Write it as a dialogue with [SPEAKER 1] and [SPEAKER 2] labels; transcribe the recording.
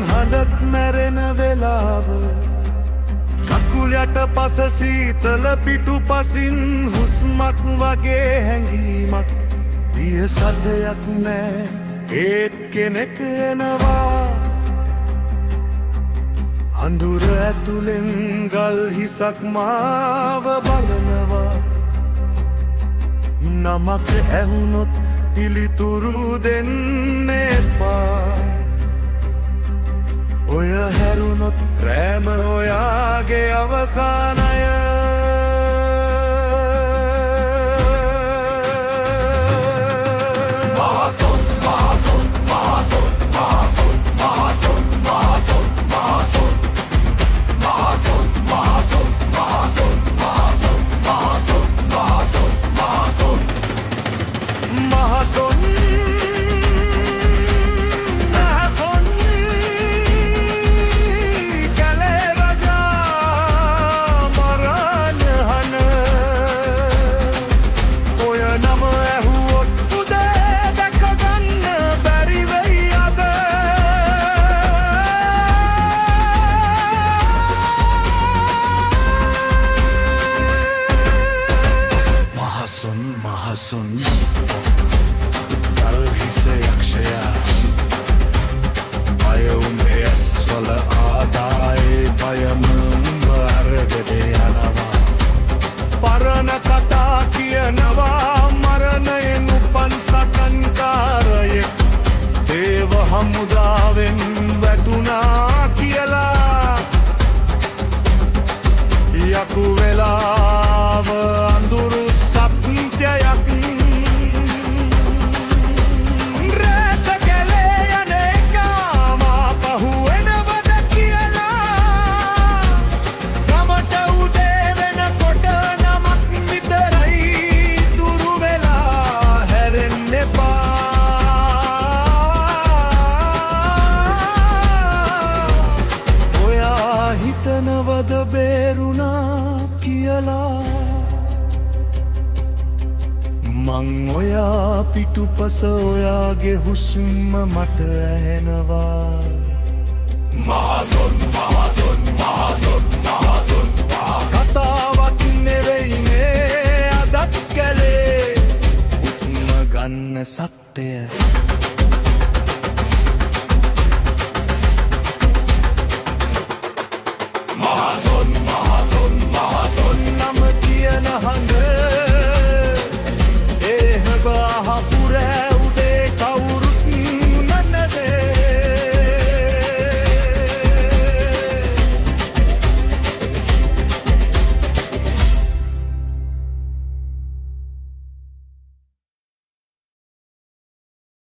[SPEAKER 1] හඬත් මැරෙන වෙලාව කකුල් යට පස සීතල පිටුපසින් හුස්මක් වගේ හැඟීමක් දිය සද්දයක් නෑ ඒත් කෙනෙක් එනවා අඳුර ඇතුලෙන් ගල් හිසක් මාව බලනවා නමක් ඇහුනොත් පිළිතුරු දෙන්න එපා ඔය හැරුණොත් රෑම ඔයාගේ අවසානය මහසුන් ගල් හිස යක්ෂයා පයවුම් ඇස්වල ආදායේ පයම අරගට යනවා පරණ කතා කියනවා මරණයෙන් උපන් සටන්කාරයෙක් දේව හමුදාවෙන් වැටුණා කියලා යකු වෙලාව අඳුරු හිතනවද බේරුණා කියලා මං ඔයා පිටුපස ඔයාගේ හුස්ම මට ඇහෙනවා මහසොන් මහසොන් මහසොන් මහසොන් කතාවක් නෙවෙයිනේ අදත් කැලේ හුස්ම ගන්න සත්‍යය